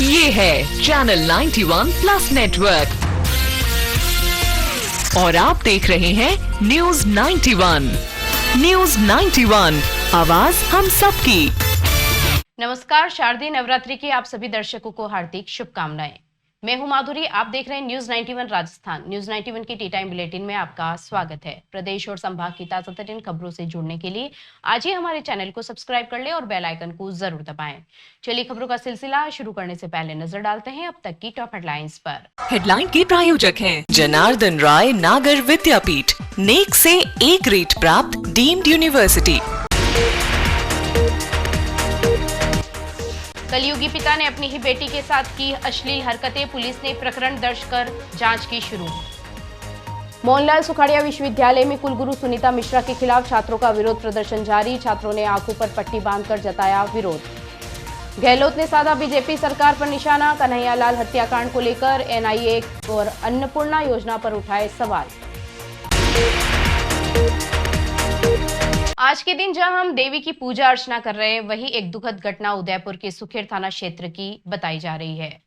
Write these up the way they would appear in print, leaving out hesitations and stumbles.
ये है channel 91 plus network और आप देख रहे हैं न्यूज 91। न्यूज 91, आवाज हम सबकी। नमस्कार, शारदीय नवरात्रि की आप सभी दर्शकों को हार्दिक शुभकामनाएं। मैं हूं माधुरी, आप देख रहे हैं न्यूज 91 राजस्थान। न्यूज 91 की टी टाइम बुलेटिन में आपका स्वागत है। प्रदेश और संभाग की ताजा तरीन खबरों से जुड़ने के लिए आज ही हमारे चैनल को सब्सक्राइब कर लें और बेल आइकन को जरूर दबाएं। चलिए खबरों का सिलसिला शुरू करने से पहले नजर डालते हैं अब तक की टॉप हेडलाइंस पर। हेडलाइन के प्रायोजक हैं जनार्दन राय नागर विद्यापीठ, नेक से ए ग्रेड प्राप्त डीम्ड यूनिवर्सिटी। कलयुगी पिता ने अपनी ही बेटी के साथ की अश्लील हरकतें, पुलिस ने प्रकरण दर्ज कर जांच की शुरू। मोहनलाल सुखाड़िया विश्वविद्यालय में कुलगुरु सुनीता मिश्रा के खिलाफ छात्रों का विरोध प्रदर्शन जारी, छात्रों ने आंखों पर पट्टी बांधकर जताया विरोध। गहलोत ने साधा बीजेपी सरकार पर निशाना, कन्हैयालाल हत्याकांड को लेकर एनआईए और अन्नपूर्णा योजना पर उठाए सवाल। आज के दिन जहां हम देवी की पूजा अर्चना कर रहे हैं, वहीं एक दुखद घटना उदयपुर के सुखेर थाना क्षेत्र की बताई जा रही है।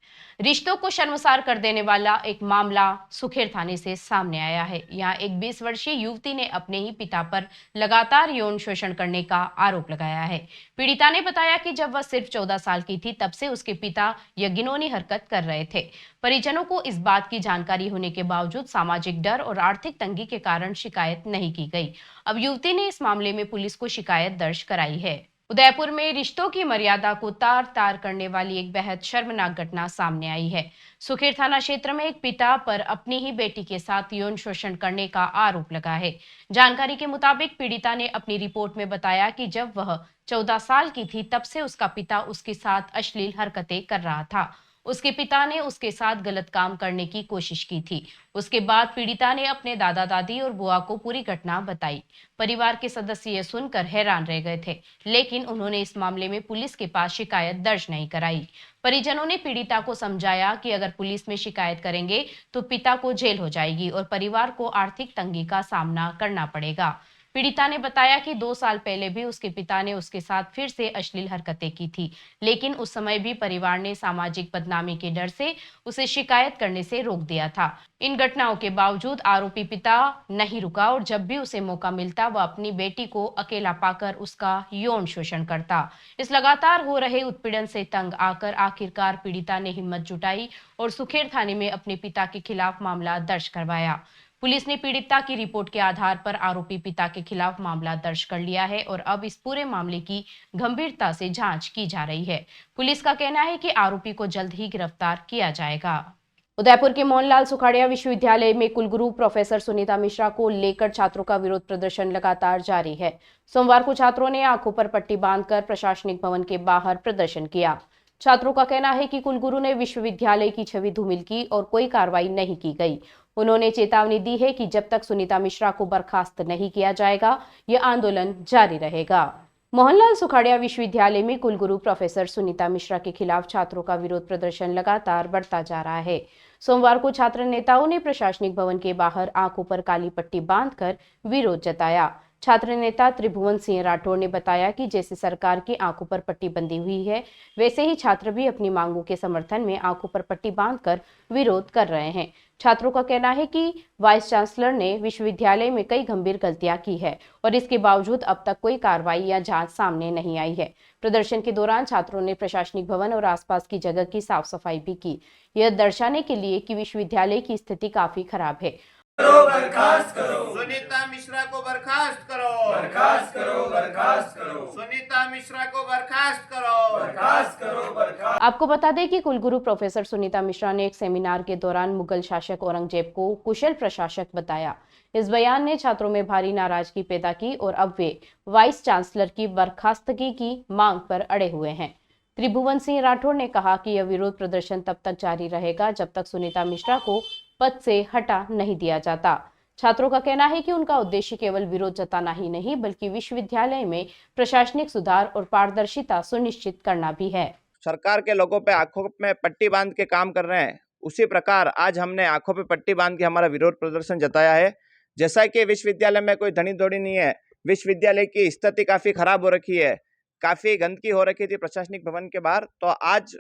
रिश्तों को शर्मसार कर देने वाला एक मामला सुखेर थाने से सामने आया है। यहाँ एक 20 वर्षीय युवती ने अपने ही पिता पर लगातार यौन शोषण करने का आरोप लगाया है। पीड़िता ने बताया कि जब वह सिर्फ 14 साल की थी, तब से उसके पिता यह घिनौनी हरकत कर रहे थे। परिजनों को इस बात की जानकारी होने के बावजूद सामाजिक डर और आर्थिक तंगी के कारण शिकायत नहीं की गई। अब युवती ने इस मामले में पुलिस को शिकायत दर्ज कराई है। उदयपुर में रिश्तों की मर्यादा को तार तार करने वाली एक बेहद शर्मनाक घटना सामने आई है। सुखेर थाना क्षेत्र में एक पिता पर अपनी ही बेटी के साथ यौन शोषण करने का आरोप लगा है। जानकारी के मुताबिक पीड़िता ने अपनी रिपोर्ट में बताया कि जब वह 14 साल की थी, तब से उसका पिता उसके साथ अश्लील हरकतें कर रहा था। उसके पिता ने उसके साथ गलत काम करने की कोशिश की थी। उसके बाद पीड़िता ने अपने दादा दादी और बुआ को पूरी घटना बताई। परिवार के सदस्य यह सुनकर हैरान रह गए थे, लेकिन उन्होंने इस मामले में पुलिस के पास शिकायत दर्ज नहीं कराई। परिजनों ने पीड़िता को समझाया कि अगर पुलिस में शिकायत करेंगे तो पिता को जेल हो जाएगी और परिवार को आर्थिक तंगी का सामना करना पड़ेगा। पीड़िता ने बताया कि 2 साल पहले भी उसके पिता ने उसके साथ फिर से अश्लील हरकतें की थी, लेकिन उस समय भी परिवार ने सामाजिक बदनामी के डर से उसे शिकायत करने से रोक दिया था। इन घटनाओं के बावजूद आरोपी पिता नहीं रुका और जब भी उसे मौका मिलता, वह अपनी बेटी को अकेला पाकर उसका यौन शोषण करता। इस लगातार हो रहे उत्पीड़न से तंग आकर आखिरकार पीड़िता ने हिम्मत जुटाई और सुखेर थाने में अपने पिता के खिलाफ मामला दर्ज करवाया। पुलिस ने पीड़िता की रिपोर्ट के आधार पर आरोपी पिता के खिलाफ मामला दर्ज कर लिया है और अब इस पूरे मामले की गंभीरता से जांच की जा रही है। पुलिस का कहना है कि आरोपी को जल्द ही गिरफ्तार किया जाएगा। उदयपुर के मोहनलाल सुखाड़िया विश्वविद्यालय में कुलगुरु प्रोफेसर सुनीता मिश्रा को लेकर छात्रों का विरोध प्रदर्शन लगातार जारी है। सोमवार को छात्रों ने आंखों पर पट्टी बांधकर प्रशासनिक भवन के बाहर प्रदर्शन किया। छात्रों का कहना है कि कुलगुरु ने विश्वविद्यालय की छवि धूमिल की और कोई कार्रवाई नहीं की गई। उन्होंने चेतावनी दी है कि जब तक सुनीता मिश्रा को बर्खास्त नहीं किया जाएगा, यह आंदोलन जारी रहेगा। मोहनलाल सुखाड़िया विश्वविद्यालय में कुलगुरु प्रोफेसर सुनीता मिश्रा के खिलाफ छात्रों का विरोध प्रदर्शन लगातार बढ़ता जा रहा है। सोमवार को छात्र नेताओं ने प्रशासनिक भवन के बाहर आंखों पर काली पट्टी बांधकर विरोध जताया। छात्र नेता त्रिभुवन सिंह राठौड़ ने बताया कि जैसे सरकार की आंखों पर पट्टी बंधी हुई है, वैसे ही छात्र भी अपनी मांगों के समर्थन में आंखों पर पट्टी बांधकर विरोध कर रहे हैं। छात्रों का कहना है कि वाइस चांसलर ने विश्वविद्यालय में कई गंभीर गलतियां की है और इसके बावजूद अब तक कोई कार्रवाई या जांच सामने नहीं आई है। प्रदर्शन के दौरान छात्रों ने प्रशासनिक भवन और आसपास की जगह की साफ सफाई भी की, यह दर्शाने के लिए कि विश्वविद्यालय की स्थिति काफी खराब है। बर्खास्त करो, सुनीता मिश्रा को बर्खास्त करो, बर्खास्त करो, बर्खास्त करो, सुनीता मिश्रा को बर्खास्त करो, बर्खास्त करो, बर्खास्त। आपको बता दें कि कुलगुरु प्रोफेसर सुनीता मिश्रा ने एक सेमिनार के दौरान मुगल शासक औरंगजेब को कुशल प्रशासक बताया। इस बयान ने छात्रों में भारी नाराजगी पैदा की और अब वे वाइस चांसलर की बर्खास्तगी की मांग पर अड़े हुए हैं। त्रिभुवन सिंह राठौड़ ने कहा कि यह विरोध प्रदर्शन तब तक जारी रहेगा जब तक सुनीता मिश्रा को पद से हटा नहीं दिया जाता। छात्रों का कहना है कि उनका उद्देश्य केवल विरोध जताना ही नहीं, बल्कि विश्वविद्यालय में प्रशासनिक सुधार और पारदर्शिता सुनिश्चित करना भी है। सरकार के लोगों पे आंखों में पट्टी बांध के काम कर रहे हैं, उसी प्रकार आज हमने आंखों पे पट्टी बांध के हमारा विरोध प्रदर्शन जताया है। जैसा कि विश्वविद्यालय में कोई धनी दौड़ी नहीं है, विश्वविद्यालय की स्थिति काफी खराब हो रखी है, काफी गंदगी हो रखी थी प्रशासनिक भवन के बाहर। तो आज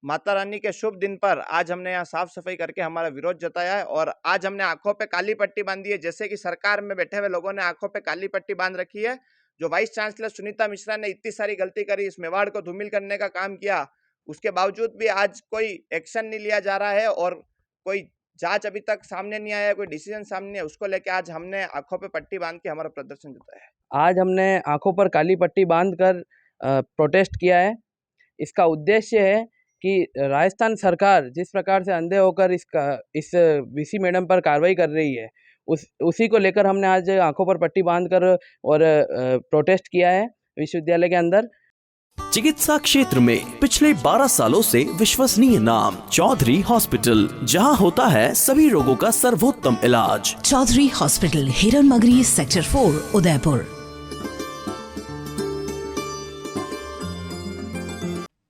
माता रानी के शुभ दिन पर आज हमने यहाँ साफ सफाई करके हमारा विरोध जताया है और आज हमने आंखों पे काली पट्टी बांधी है। जैसे कि सरकार में बैठे हुए लोगों ने आंखों पे काली पट्टी बांध रखी है। जो वाइस चांसलर सुनीता मिश्रा ने इतनी सारी गलती करी, इस मेवाड़ को धूमिल करने का काम किया, उसके बावजूद भी आज कोई एक्शन नहीं लिया जा रहा है और कोई जांच अभी तक सामने नहीं आया, कोई डिसीजन सामने नहीं है। उसको लेके आज हमने आंखों पे पट्टी बांध के हमारा प्रदर्शन जताया है। आज हमने आंखों पर काली पट्टी बांधकर प्रोटेस्ट किया है। इसका उद्देश्य है कि राजस्थान सरकार जिस प्रकार से अंधे होकर इस वीसी मैडम पर कार्रवाई कर रही है, उसी को लेकर हमने आज आंखों पर पट्टी बांधकर और प्रोटेस्ट किया है विश्वविद्यालय के अंदर। चिकित्सा क्षेत्र में पिछले 12 सालों से विश्वसनीय नाम चौधरी हॉस्पिटल, जहां होता है सभी रोगों का सर्वोत्तम इलाज। चौधरी हॉस्पिटल, हिरन मगरी, सेक्टर 4, उदयपुर।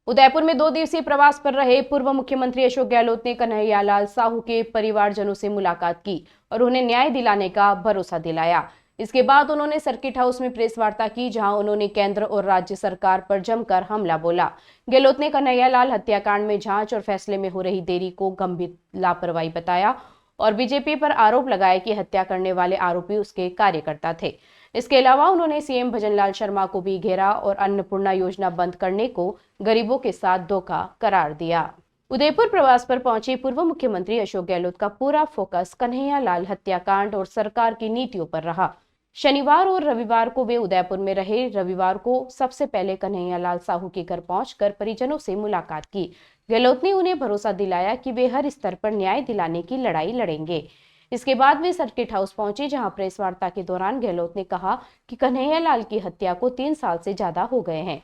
उदयपुर में 2 दिवसीय प्रवास पर रहे पूर्व मुख्यमंत्री अशोक गहलोत ने कन्हैयालाल साहू के परिवारजनों से मुलाकात की और उन्हें न्याय दिलाने का भरोसा दिलाया। इसके बाद उन्होंने सर्किट हाउस में प्रेस वार्ता की, जहां उन्होंने केंद्र और राज्य सरकार पर जमकर हमला बोला। गहलोत ने कन्हैयालाल हत्याकांड में जांच और फैसले में हो रही देरी को गंभीर लापरवाही बताया और बीजेपी पर आरोप लगाया कि हत्या करने वाले आरोपी उसके कार्यकर्ता थे। इसके अलावा उन्होंने सीएम भजनलाल शर्मा को भी घेरा और अन्नपूर्णा योजना बंद करने को गरीबों के साथ धोखा करार दिया। उदयपुर प्रवास पर पहुंचे पूर्व मुख्यमंत्री अशोक गहलोत का पूरा फोकस कन्हैयालाल हत्याकांड और सरकार की नीतियों पर रहा। शनिवार और रविवार को वे उदयपुर में रहे। रविवार को सबसे पहले कन्हैयालाल साहू के घर पहुंचकर परिजनों से मुलाकात की। गहलोत ने उन्हें भरोसा दिलाया कि वे हर स्तर पर न्याय दिलाने की लड़ाई लड़ेंगे। इसके बाद वे सर्किट हाउस पहुंचे, जहां प्रेस वार्ता के दौरान गहलोत ने कहा कि कन्हैयालाल की हत्या को 3 साल से ज्यादा हो गए हैं।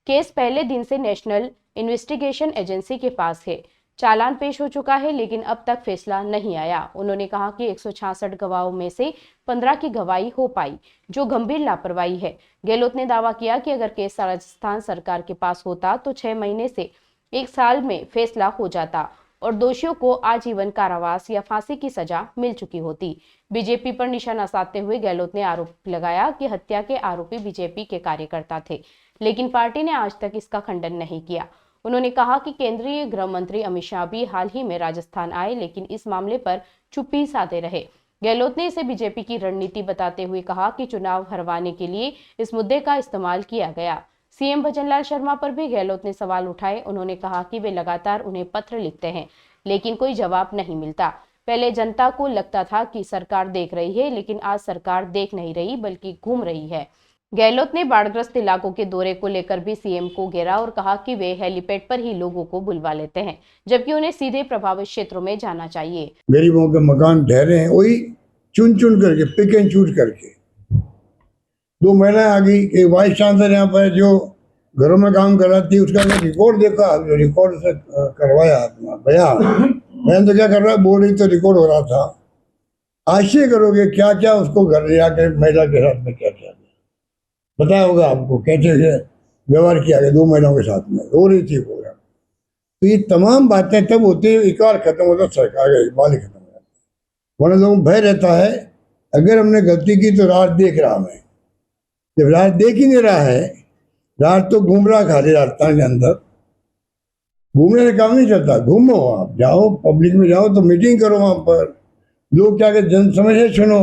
केस पहले दिन से नेशनल इन्वेस्टिगेशन एजेंसी के पास है। चालान पेश हो चुका है, लेकिन अब तक फैसला नहीं आया। उन्होंने कहा कि 166 गवाहों में से 15 की गवाही हो पाई, जो गंभीर लापरवाही है। गहलोत ने दावा किया कि अगर केस राजस्थान सरकार के पास होता तो 6 महीने से 1 साल में फैसला हो जाता और दोषियों को आजीवन कारावास या फांसी की सजा मिल चुकी होती। बीजेपी पर निशाना साधते हुए गहलोत ने आरोप लगाया कि हत्या के आरोपी बीजेपी के कार्यकर्ता थे, लेकिन पार्टी ने आज तक इसका खंडन नहीं किया। उन्होंने कहा कि केंद्रीय गृह मंत्री अमित शाह भी हाल ही में राजस्थान आए, लेकिन इस मामले पर चुप्पी साधे रहे। गहलोत ने इसे बीजेपी की रणनीति बताते हुए कहा कि चुनाव हरवाने के लिए इस मुद्दे का इस्तेमाल किया गया। सीएम भजनलाल शर्मा पर भी गहलोत ने सवाल उठाए। उन्होंने कहा कि वे लगातार उन्हें पत्र लिखते हैं, लेकिन कोई जवाब नहीं मिलता। पहले जनता को लगता था कि सरकार देख रही है, लेकिन आज सरकार देख नहीं रही बल्कि घूम रही है। गहलोत ने बाढ़ग्रस्त इलाकों के दौरे को लेकर भी सीएम को घेरा और कहा कि वे हेलीपैड पर ही लोगों को बुलवा लेते हैं, जबकि उन्हें सीधे प्रभावित क्षेत्रों में जाना चाहिए। गरीबों के मकान ठहरे हैं, वही चुन चुन करके, पिक एंड चूज करके। 2 महिलाएं आ गई, एक वाइस चांसलर यहाँ पर जो घरों में काम कर रहा थी, उसका मैं रिकॉर्ड देखा, जो रिकॉर्ड से करवाया अपना बयान तो क्या कर रहा है, बोल रही तो रिकॉर्ड हो रहा था। आश्चर्य करोगे क्या क्या उसको घर ले आकर महिला के साथ में क्या क्या बताया होगा आपको, कैसे व्यवहार किया गया 2 महिलाओं के साथ में, रो रही थी वो। तो ये तमाम बातें तब होती है, एक बार खत्म होता सरकार का इकबाल ही खत्म हो जाता। वरना लोगों को भय रहता है अगर हमने गलती की तो रात देख रहा मैं। जब रात देख ही नहीं रहा है, रात तो घूम रहा खाली राजस्थान के अंदर, घूमने का काम नहीं चलता। घूमो, आप जाओ पब्लिक में जाओ तो मीटिंग करो, वहाँ पर लोग क्या कहते जन समस्या सुनो।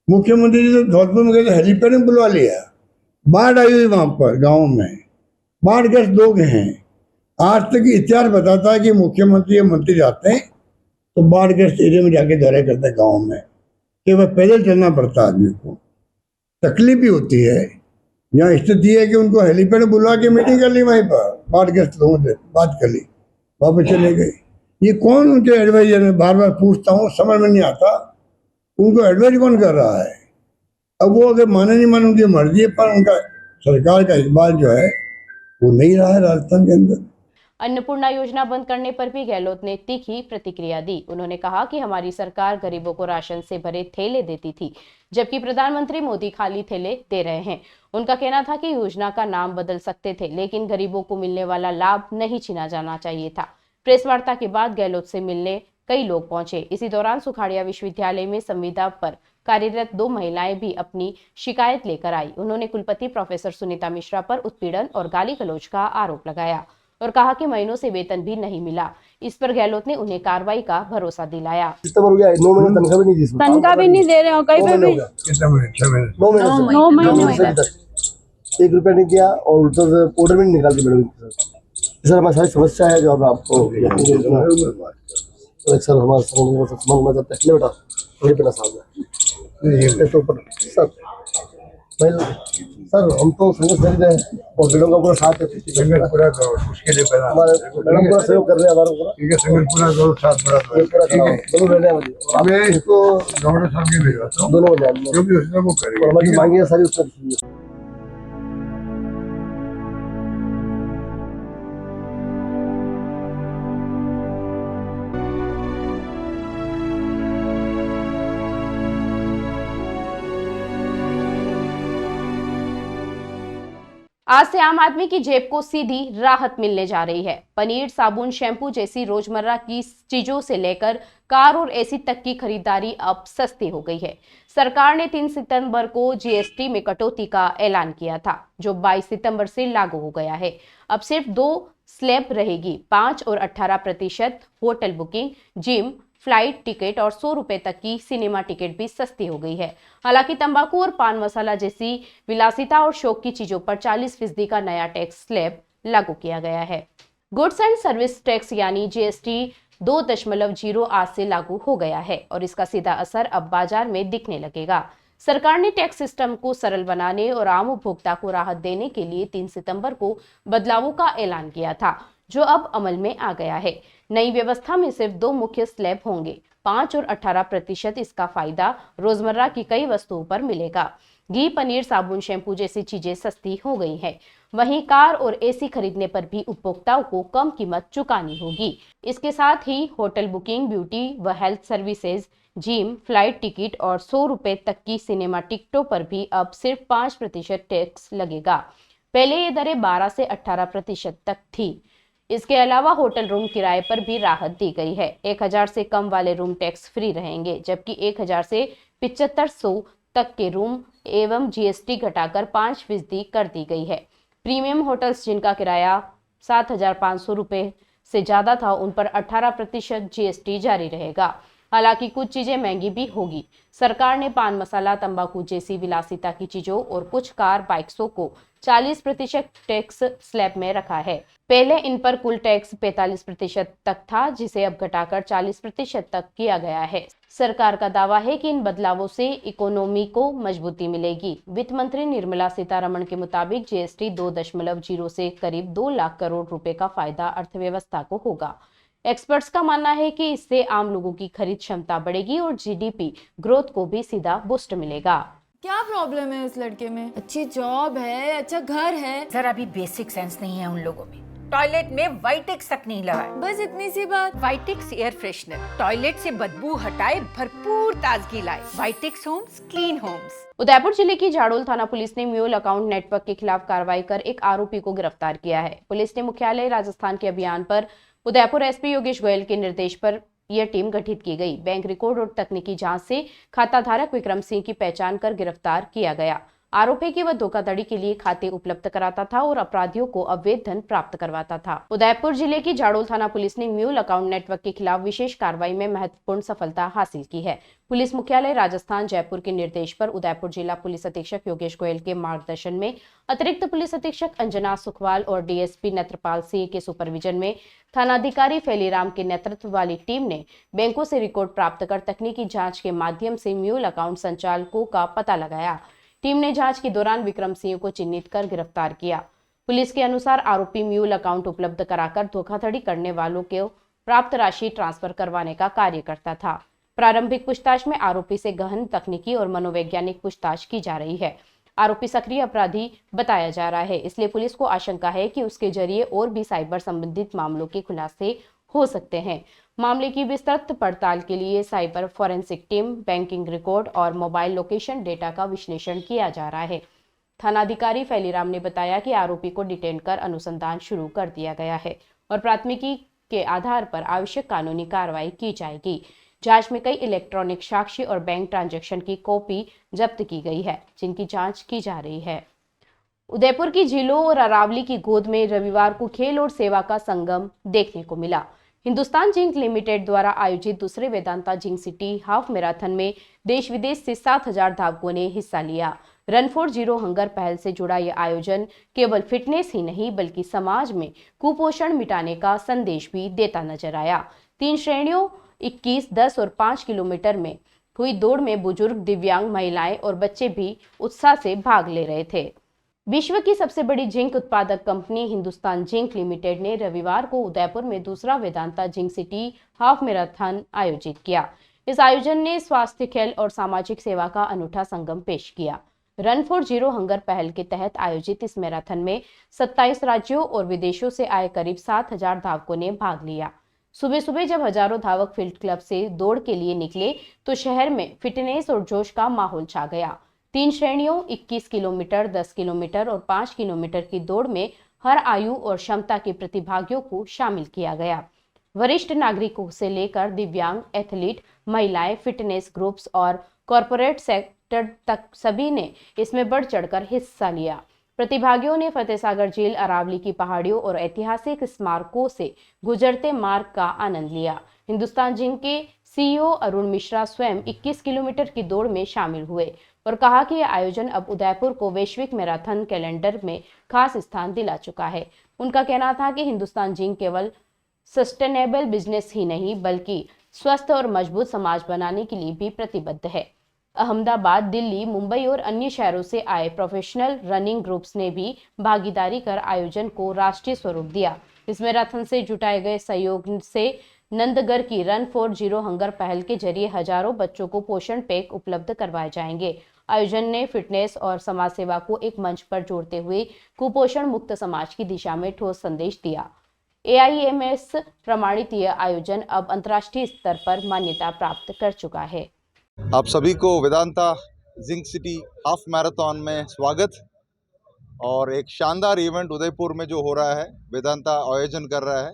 मुख्यमंत्री जी तो धौलपुर में गए तो हेलीपैड में बुलवा लिया। बाढ़ आई हुई वहाँ पर गाँव में, बाढ़ग्रस्त लोग हैं। आज तक इतिहास बताता है कि मुख्यमंत्री या मंत्री जाते हैं तो बाढ़ग्रस्त एरिया में जाके दौरे करते हैं गाँव में, कि वह पैदल चलना पड़ता आदमी को, तकलीफ भी होती है। यहाँ स्थिति है कि उनको हेलीपैड में बुलवा के मीटिंग कर ली, वहीं पर बाढ़ग्रस्त लोगों से बात कर ली, वापस चले गए। ये कौन उनके एडवाइजर है, बार बार पूछता हूँ, समझ में नहीं आता उनको एडवाइज कौन कर रहा है। अब वो अगर माने नहीं माने उनकी मर्जी है, पर उनका सरकार का इकबाल जो है वो नहीं रहा है राजस्थान के अंदर। अन्नपूर्णा योजना बंद करने पर भी गहलोत ने तीखी प्रतिक्रिया दी। उन्होंने कहा कि हमारी सरकार गरीबों को राशन से भरे थैले देती थी, जबकि प्रधानमंत्री मोदी खाली थैले दे रहे हैं। उनका कहना था कि योजना का नाम बदल सकते थे, लेकिन गरीबों को मिलने वाला लाभ नहीं छीना जाना चाहिए था। प्रेस वार्ता के बाद गहलोत से मिलने कई लोग पहुंचे। इसी दौरान सुखाड़िया विश्वविद्यालय में संविदा पर कार्यरत 2 महिलाएं भी अपनी शिकायत लेकर आई। उन्होंने कुलपति प्रोफेसर सुनीता मिश्रा पर उत्पीड़न और गाली गलौज का आरोप लगाया। और कहा कि महीनों से वेतन भी नहीं मिला। इस पर गहलोत ने उन्हें कार्रवाई का भरोसा दिलाया। सितंबर हो गया, 9 महीने तनख्वाह भी नहीं दी, तनख्वाह भी नहीं दे रहे हो कहीं पे भी। कितना महीने? 6 महीने। 9 महीने से 9 महीने से अभी तक 1 रुपया नहीं दिया और उल्टा से ऑर्डर भी नहीं निकाल के मैडम सर हमारी सारी समस्या है जो अब आपको सर हमारे समझ में तकलीफ बेटा थोड़ी पहला साहब है तो पर सर हम तो संघर्ष कर रहे हैं और मैडम का पूरा साथ है। संघर्ष पूरा करो, उसके लिए पहला हमारे मैडम पूरा सहयोग कर रहे हैं हमारा पूरा। ठीक है, संघर्ष पूरा करो, साथ पूरा दोनों रहने वाले मैं इसको गवर्नर साहब के भेजवाता हूँ, दोनों बने जो भी उसने वो करेगा। हमारी मांगी है सारी उसमें। आज से आम आदमी की जेब को सीधी राहत मिलने जा रही है। पनीर, साबुन, शैम्पू जैसी रोजमर्रा की चीजों से लेकर कार और एसी तक की खरीदारी अब सस्ती हो गई है। सरकार ने 3 सितंबर को जीएसटी में कटौती का ऐलान किया था, जो 22 सितंबर से लागू हो गया है। अब सिर्फ 2 स्लैब रहेगी, 5 और 18%। Hotel booking, gym, flight ticket और 100 रुपए तक की सिनेमा टिकट भी सस्ती हो गई है। हालांकि तंबाकू और पान मसाला जैसी विलासिता और शौक की चीजों पर 40% का नया टैक्स स्लैब लागू किया गया है। गुड्स एंड सर्विस टैक्स यानी जीएसटी 2.0 आज से लागू हो गया है और इसका सीधा असर अब बाजार में दिखने लगेगा। सरकार ने टैक्स सिस्टम को सरल बनाने और आम उपभोक्ता को राहत देने के लिए 3 सितंबर को बदलावों का ऐलान किया था, जो अब अमल में आ गया है। नई व्यवस्था में सिर्फ 2 मुख्य स्लैब होंगे, 5 और 18%। इसका फायदा रोजमर्रा की कई वस्तुओं पर मिलेगा। घी, पनीर, साबुन, शैम्पू जैसी चीजें सस्ती हो गई हैं। वहीं कार और एसी खरीदने पर भी उपभोक्ताओं को कम कीमत चुकानी होगी। इसके साथ ही होटल बुकिंग, ब्यूटी व health services, gym, flight ticket और 100 रुपए तक की सिनेमा टिकटों पर भी अब सिर्फ 5% टैक्स लगेगा। पहले ये दरें 12 से 18% तक थी। इसके अलावा होटल रूम किराए पर भी राहत दी गई है। 1000 से कम वाले रूम टैक्स फ्री रहेंगे, जबकि 1000 से 7500 तक के रूम एवं जीएसटी घटाकर 5% कर दी गई है। प्रीमियम होटल्स जिनका किराया 7,500 रुपए से ज्यादा था, उन पर 18% जीएसटी जारी रहेगा। हालांकि कुछ चीजें महंगी भी होगी। सरकार ने पान मसाला, तंबाकू जैसी विलासिता की चीजों और कुछ कार बाइक्सों को 40% टैक्स स्लैब में रखा है। पहले इन पर कुल टैक्स 45% तक था, जिसे अब घटाकर 40% तक किया गया है। सरकार का दावा है कि इन बदलावों से इकोनॉमी को मजबूती मिलेगी। वित्त मंत्री निर्मला सीतारमण के मुताबिक जीएसटी 2.0 से करीब 2 लाख करोड़ रुपए का फायदा अर्थव्यवस्था को होगा। एक्सपर्ट्स का मानना है कि इससे आम लोगों की खरीद क्षमता बढ़ेगी और जीडीपी ग्रोथ को भी सीधा बूस्ट मिलेगा। क्या प्रॉब्लम है इस लड़के में? अच्छी जॉब है, अच्छा घर है, जरा भी बेसिक सेंस नहीं है उन लोगों में। टॉयलेट में वाइटेक्स तक नहीं लगा, बस इतनी सी बात। वाइटेक्स एयर फ्रेशनर टॉयलेट से बदबू हटाए, भरपूर ताजगी लाए। वाइटेक्स होम्स, क्लीन होम्स। उदयपुर जिले की झाड़ोल थाना पुलिस ने म्यूल अकाउंट नेटवर्क के खिलाफ कार्रवाई कर एक आरोपी को गिरफ्तार किया है। पुलिस ने मुख्यालय राजस्थान के अभियान पर उदयपुर एसपी योगेश गोयल के निर्देश पर यह टीम गठित की गई। बैंक रिकॉर्ड और तकनीकी जांच से खाता धारक विक्रम सिंह की पहचान कर गिरफ्तार किया गया। आरोप है कि वह धोखाधड़ी के लिए खाते उपलब्ध कराता था और अपराधियों को अवैध धन प्राप्त करवाता था। उदयपुर जिले की झाड़ोल थाना पुलिस ने म्यूल अकाउंट नेटवर्क के खिलाफ विशेष कार्रवाई में महत्वपूर्ण सफलता हासिल की है। पुलिस मुख्यालय राजस्थान जयपुर के निर्देश पर उदयपुर जिला पुलिस अधीक्षक योगेश गोयल के मार्गदर्शन में अतिरिक्त पुलिस अधीक्षक अंजना सुखवाल और डीएसपी नेत्रपाल सिंह के सुपरविजन में थानाधिकारी फैलीराम के नेतृत्व वाली टीम ने बैंकों से रिकॉर्ड प्राप्त कर तकनीकी जांच के माध्यम से म्यूल अकाउंट संचालकों का पता लगाया। टीम ने जांच के दौरान विक्रम सिंह को चिन्हित कर गिरफ्तार किया। पुलिस के अनुसार आरोपी म्यूल अकाउंट उपलब्ध कराकर धोखाधड़ी करने वालों को प्राप्त राशि ट्रांसफर करवाने का कार्य करता था। प्रारंभिक पूछताछ में आरोपी से गहन तकनीकी और मनोवैज्ञानिक पूछताछ की जा रही है। आरोपी सक्रिय अपराधी बताया जा रहा है, इसलिए पुलिस को आशंका है कि उसके जरिए और भी साइबर संबंधित मामलों के खुलासे हो सकते हैं। मामले की विस्तृत पड़ताल के लिए cyber forensic team, banking record और मोबाइल लोकेशन डेटा का विश्लेषण किया जा रहा है। थानाधिकारी फैलीराम ने बताया कि आरोपी को डिटेन कर अनुसंधान शुरू कर दिया गया है और प्राथमिकी के आधार पर आवश्यक कानूनी कार्रवाई की जाएगी। जांच में कई इलेक्ट्रॉनिक साक्ष्य और बैंक ट्रांजैक्शन की कॉपी जब्त की गई है, जिनकी जांच की जा रही है। उदयपुर की झीलों और अरावली की गोद में रविवार को खेल और सेवा का संगम देखने को मिला। हिंदुस्तान जिंक लिमिटेड द्वारा आयोजित दूसरे Vedanta zinc city half marathon में देश विदेश से 7,000 धावकों ने हिस्सा लिया। रन फॉर जीरो हंगर पहल से जुड़ा यह आयोजन केवल फिटनेस ही नहीं बल्कि समाज में कुपोषण मिटाने का संदेश भी देता नजर आया। 3 श्रेणियों 21, 10 और 5 किलोमीटर में हुई दौड़ में बुजुर्ग, दिव्यांग, महिलाएं और बच्चे भी उत्साह से भाग ले रहे थे। विश्व की सबसे बड़ी जिंक उत्पादक कंपनी हिंदुस्तान जिंक लिमिटेड ने रविवार को उदयपुर में दूसरा Vedanta zinc city half marathon आयोजित किया। इस आयोजन ने स्वास्थ्य, खेल और सामाजिक सेवा का अनूठा संगम पेश किया। रन फॉर जीरो हंगर पहल के तहत आयोजित इस मैराथन में 27 राज्यों और विदेशों से आए करीब 7,000 धावकों ने भाग लिया। सुबह सुबह जब हजारों धावक फील्ड क्लब से दौड़ के लिए निकले तो शहर में फिटनेस और जोश का माहौल छा गया। 3 श्रेणियों 21 किलोमीटर, 10 किलोमीटर और 5 किलोमीटर की दौड़ में हर आयु और क्षमता के प्रतिभागियों को शामिल किया गया। वरिष्ठ नागरिकों से लेकर दिव्यांग, एथलीट, महिलाएं, फिटनेस ग्रुप्स और कॉरपोरेट सेक्टर तक सभी ने इसमें बढ़ चढ़कर हिस्सा लिया। प्रतिभागियों ने फतेहसागर झील, अरावली की पहाड़ियों और ऐतिहासिक स्मारकों से गुजरते मार्ग का आनंद लिया। हिंदुस्तान जिंक के सीईओ अरुण मिश्रा स्वयं 21 किलोमीटर की दौड़ में शामिल हुए और कहा कि यह आयोजन अब उदयपुर को वैश्विक मैराथन कैलेंडर में खास स्थान दिला चुका है। उनका कहना था कि हिंदुस्तान जिंक केवल सस्टेनेबल बिजनेस ही नहीं बल्कि स्वस्थ और मजबूत समाज बनाने के लिए भी प्रतिबद्ध है। अहमदाबाद, दिल्ली, मुंबई और अन्य शहरों से आए प्रोफेशनल रनिंग ग्रुप्स ने भी भागीदारी कर आयोजन को राष्ट्रीय स्वरूप दिया। इस मैराथन से जुटाए गए सहयोग से नंदगढ़ की रन फॉर जीरो हंगर पहल के जरिए हजारों बच्चों को पोषण पैक उपलब्ध करवाए जाएंगे। आयोजन ने फिटनेस और समाज सेवा को एक मंच पर जोड़ते हुए कुपोषण मुक्त समाज की दिशा में ठोस संदेश दिया। AIMS प्रमाणित यह आयोजन अब अंतर्राष्ट्रीय स्तर पर मान्यता प्राप्त कर चुका है। आप सभी को Vedanta zinc city half marathon में स्वागत। और एक शानदार इवेंट उदयपुर में जो हो रहा है, वेदांता आयोजन कर रहा है।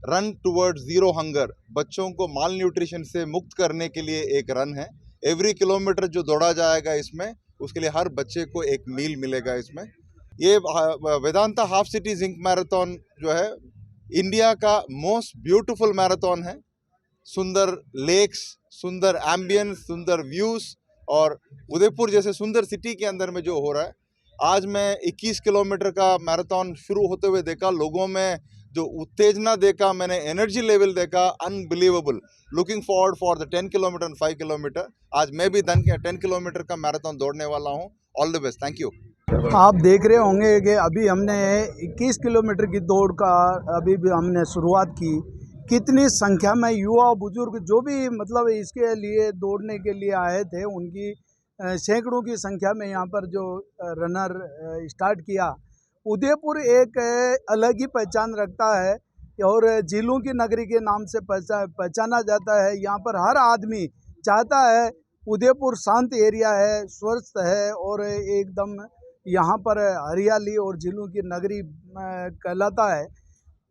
रन टुवर्ड्स जीरो हंगर, बच्चों को माल न्यूट्रिशन से मुक्त करने के लिए एक रन है। एवरी किलोमीटर जो दौड़ा जाएगा इसमें, उसके लिए हर बच्चे को एक मील मिलेगा इसमें। ये Vedanta half city zinc marathon जो है इंडिया का मोस्ट ब्यूटीफुल मैराथन है। सुंदर लेक्स, सुंदर एम्बियंस, सुंदर व्यूज और उदयपुर जैसे सुंदर सिटी के अंदर में जो हो रहा है। आज मैं 21 किलोमीटर का मैराथन शुरू होते हुए देखा, लोगों में जो उत्तेजना देखा, मैंने एनर्जी लेवल देखा, unbelievable. Looking forward for the 10 kilometre and 5 kilometre. आज मैं भी 10 किलोमीटर का मैराथन दौड़ने वाला हूँ। All the best, thank you. आप देख रहे होंगे कि अभी हमने 21 किलोमीटर की दौड़ का अभी भी हमने शुरुआत की। कितनी संख्या में युवा, बुजुर्ग जो भी मतलब इसके लिए दौड़ने के लिए आए थे, उनकी सैकड़ों की संख्या में यहाँ पर जो रनर स्टार्ट किया। उदयपुर एक अलग ही पहचान रखता है और झीलों की नगरी के नाम से पहचाना जाता है। यहाँ पर हर आदमी चाहता है, उदयपुर शांत एरिया है, स्वस्थ है और एकदम यहाँ पर हरियाली और झीलों की नगरी कहलाता है।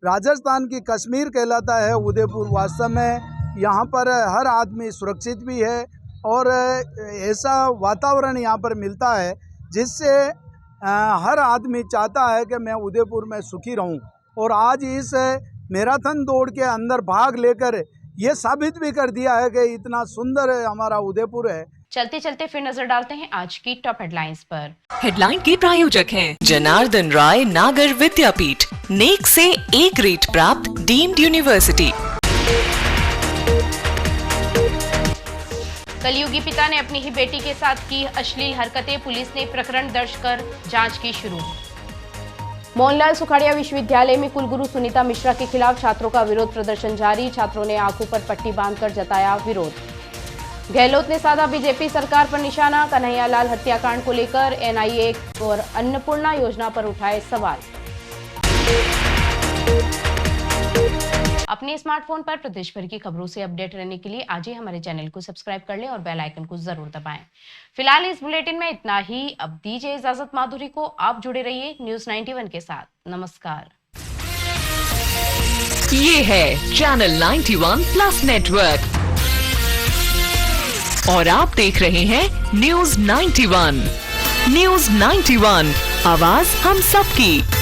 राजस्थान की कश्मीर कहलाता है उदयपुर। वास्तव में यहाँ पर हर आदमी सुरक्षित भी है और ऐसा वातावरण यहाँ पर मिलता है जिससे हर आदमी चाहता है कि मैं उदयपुर में सुखी रहूं। और आज इस मैराथन दौड़ के अंदर भाग लेकर ये साबित भी कर दिया है कि इतना सुंदर हमारा उदयपुर है। चलते चलते फिर नजर डालते हैं आज की टॉप हेडलाइंस पर। हेडलाइन के प्रायोजक हैं जनार्दन राय नागर विद्यापीठ, नेक से A ग्रेड प्राप्त डीम्ड यूनिवर्सिटी। कलयुगी पिता ने अपनी ही बेटी के साथ की अश्लील हरकतें, पुलिस ने प्रकरण दर्ज कर जांच की शुरू। मोहनलाल सुखाड़िया विश्वविद्यालय में कुलगुरु सुनीता मिश्रा के खिलाफ छात्रों का विरोध प्रदर्शन जारी, छात्रों ने आंखों पर पट्टी बांधकर जताया विरोध। गहलोत ने साधा बीजेपी सरकार पर निशाना, कन्हैयालाल हत्याकांड को लेकर NIA और अन्नपूर्णा योजना पर उठाए सवाल। अपने स्मार्टफोन पर प्रदेश भर की खबरों से अपडेट रहने के लिए आज ही हमारे चैनल को सब्सक्राइब कर लें और बेल आइकन को जरूर दबाएं। फिलहाल इस बुलेटिन में इतना ही। अब दीजिए इजाजत माधुरी को। आप जुड़े रहिए न्यूज़ 91 के साथ। नमस्कार। ये है चैनल 91 प्लस नेटवर्क और आप देख रहे हैं न्यूज़ 91। न्यूज़ 91 आवाज हम सबकी।